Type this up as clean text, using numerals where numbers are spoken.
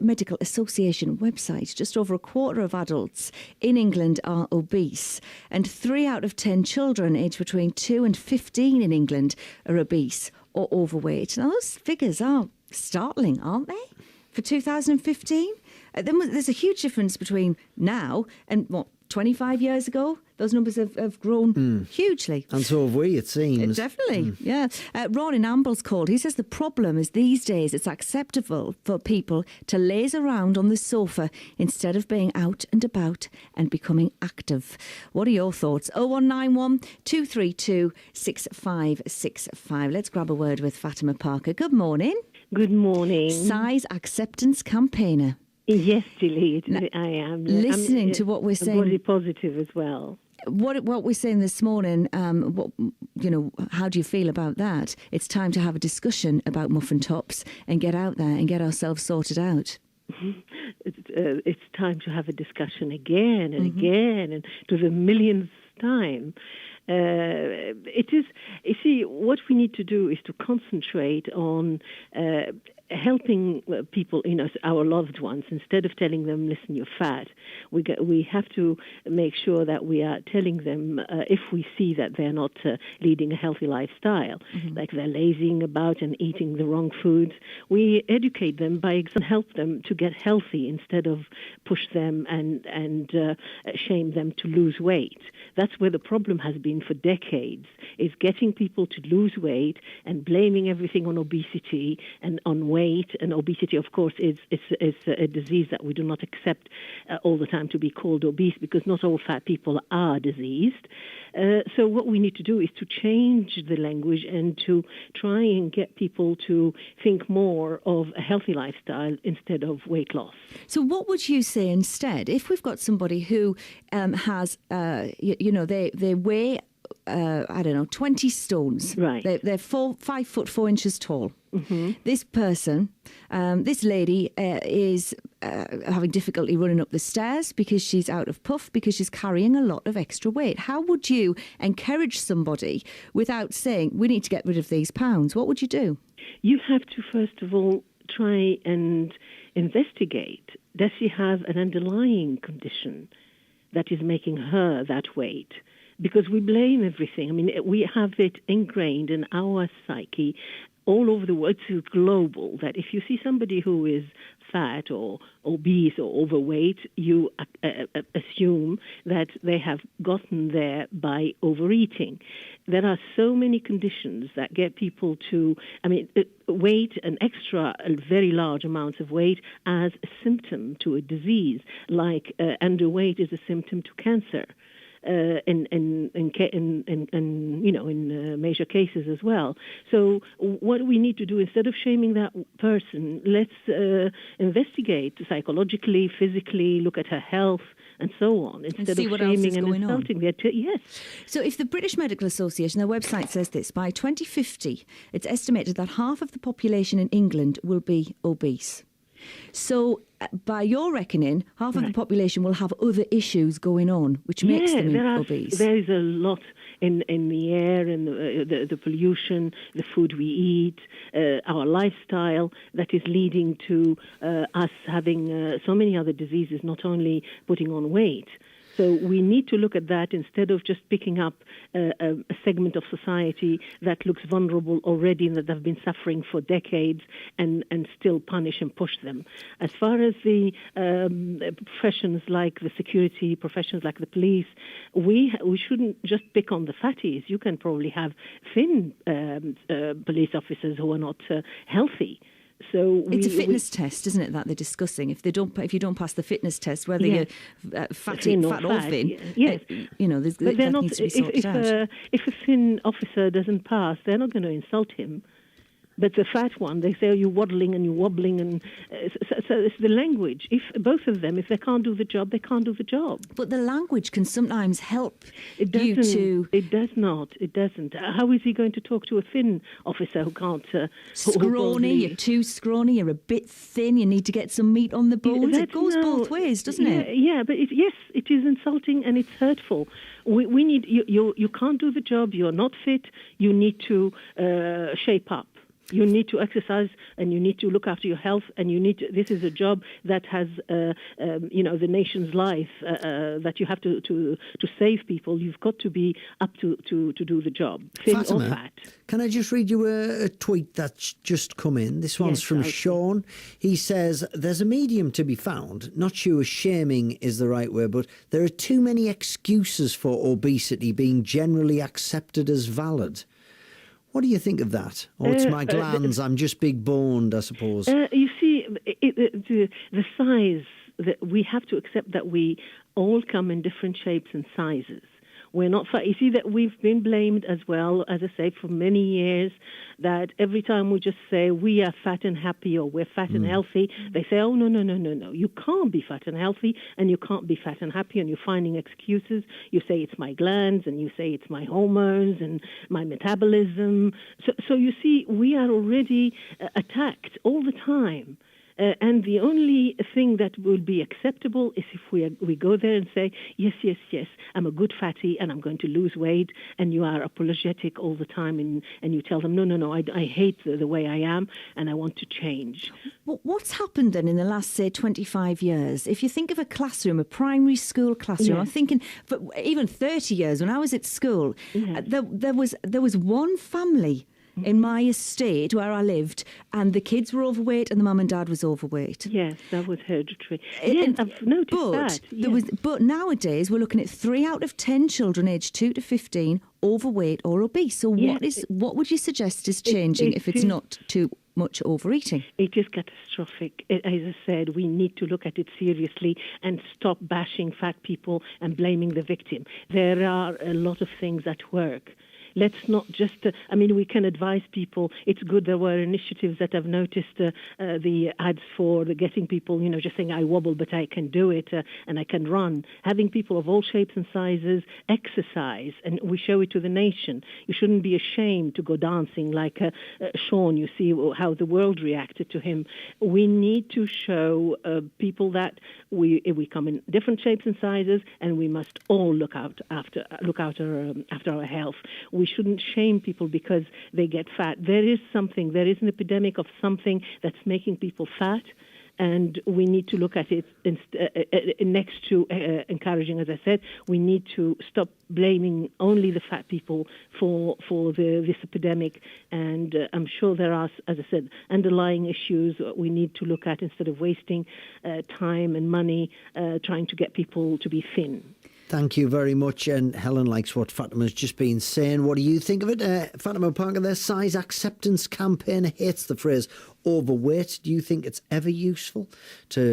Medical Association website, just over a quarter of adults in England are obese, and 3 out of 10 children aged between 2 and 15 in England are obese or overweight. Now, those figures are startling, aren't they, for 2015? There's a huge difference between now and, 25 years ago? Those numbers have grown hugely. And so have we, it seems. Definitely, yeah. Ron in Amble's called. He says the problem is these days it's acceptable for people to laze around on the sofa instead of being out and about and becoming active. What are your thoughts? 0191 232 6565. Let's grab a word with Fatima Parker. Good morning. Good morning. Size acceptance campaigner. Yes, Gilly, I am. Listening to what we're saying. Body positive as well. What we're saying this morning, how do you feel about that? It's time to have a discussion about muffin tops and get out there and get ourselves sorted out. It's time to have a discussion again and again and to the millionth time. It is, you see, what we need to do is to concentrate on helping people, our loved ones, instead of telling them, listen, you're fat. We have to make sure that we are telling them if we see that they're not leading a healthy lifestyle, like they're lazing about and eating the wrong foods. We educate them by help them to get healthy instead of push them and shame them to lose weight. That's where the problem has been for decades, is getting people to lose weight and blaming everything on obesity and on weight. And obesity, of course, is a disease that we do not accept all the time to be called obese, because not all fat people are diseased. So what we need to do is to change the language and to try and get people to think more of a healthy lifestyle instead of weight loss. So what would you say instead, if we've got somebody who has, they weigh, 20 stones. Right. They're 5 foot 4 inches tall. This person, this lady is having difficulty running up the stairs because she's out of puff, because she's carrying a lot of extra weight. How would you encourage somebody without saying, we need to get rid of these pounds? What would you do? You have to, first of all, try and investigate. Does she have an underlying condition that is making her that weight? Because we blame everything. I mean, we have it ingrained in our psyche all over the world. It's global, that if you see somebody who is fat or obese or overweight, you assume that they have gotten there by overeating. There are so many conditions that get people to, weight, an extra, a very large amount of weight as a symptom to a disease, like underweight is a symptom to cancer. In major cases as well. So what we need to do, instead of shaming that person, let's investigate psychologically, physically, look at her health, and so on, instead of shaming and insulting. Yes. So if the British Medical Association, their website says this, by 2050, it's estimated that half of the population in England will be obese. So, by your reckoning, half of the population will have other issues going on, which makes them obese. There is a lot in the air and the pollution, the food we eat, our lifestyle that is leading to us having so many other diseases, not only putting on weight. So we need to look at that instead of just picking up a segment of society that looks vulnerable already and that have been suffering for decades and still punish and push them. As far as the professions like the security, professions like the police, we shouldn't just pick on the fatties. You can probably have thin police officers who are not healthy. So it's a fitness test, isn't it, that they're discussing? If you don't pass the fitness test, whether you're fat or thin, yes. That needs to be sorted out. If a thin officer doesn't pass, they're not going to insult him. But the fat one, they say, you're waddling and you're wobbling. And so it's the language. If both of them, if they can't do the job, they can't do the job. But the language can sometimes help It does not. It doesn't. How is he going to talk to a thin officer who can't... scrawny, you're too scrawny, you're a bit thin, you need to get some meat on the bones. It goes both ways, doesn't it? Yeah, but it is insulting and it's hurtful. We need... You can't do the job, you're not fit, you need to shape up. You need to exercise, and you need to look after your health, and this is a job that has, the nation's life, that you have to save people. You've got to be up to do the job, thin Fatima, or fat. Can I just read you a tweet that's just come in? This one's from Sean. He says, there's a medium to be found. Not sure shaming is the right word, but there are too many excuses for obesity being generally accepted as valid. What do you think of that? Oh, it's my glands. I'm just big boned, I suppose. You see, the size, that we have to accept that we all come in different shapes and sizes. We're not. You see that we've been blamed as well, as I say, for many years. That every time we just say we are fat and happy or we're fat and healthy, they say, oh no, you can't be fat and healthy and you can't be fat and happy, and you're finding excuses. You say it's my glands, and you say it's my hormones and my metabolism. So you see, we are already attacked all the time. And the only thing that will be acceptable is if we go there and say, yes, I'm a good fatty and I'm going to lose weight, and you are apologetic all the time, and you tell them, no, I hate the way I am and I want to change. What's happened then in the last, say, 25 years? If you think of a classroom, a primary school classroom, I'm thinking, for even 30 years when I was at school, there was one family in my estate where I lived, and the kids were overweight and the mum and dad was overweight. Yes, that was hereditary. Yes, I've noticed that. Yes. But nowadays we're looking at 3 out of 10 children aged 2 to 15 overweight or obese. So what would you suggest is changing if it's not too much overeating? It is catastrophic. As I said, we need to look at it seriously and stop bashing fat people and blaming the victim. There are a lot of things at work. Let's not just, we can advise people. It's good there were initiatives that I've noticed, the ads for the getting people, just saying, I wobble, but I can do it, and I can run. Having people of all shapes and sizes exercise, and we show it to the nation. You shouldn't be ashamed to go dancing like Sean. You see how the world reacted to him. We need to show people that we come in different shapes and sizes, and we must all look after our health. We shouldn't shame people because they get fat. There is an epidemic of something that's making people fat, and we need to look at it next to encouraging, as I said. We need to stop blaming only the fat people for this epidemic, and I'm sure there are, as I said, underlying issues we need to look at instead of wasting time and money trying to get people to be thin. Thank you very much. And Helen likes what Fatima's just been saying. What do you think of it? Fatima Parker, their size acceptance campaign hates the phrase overweight. Do you think it's ever useful to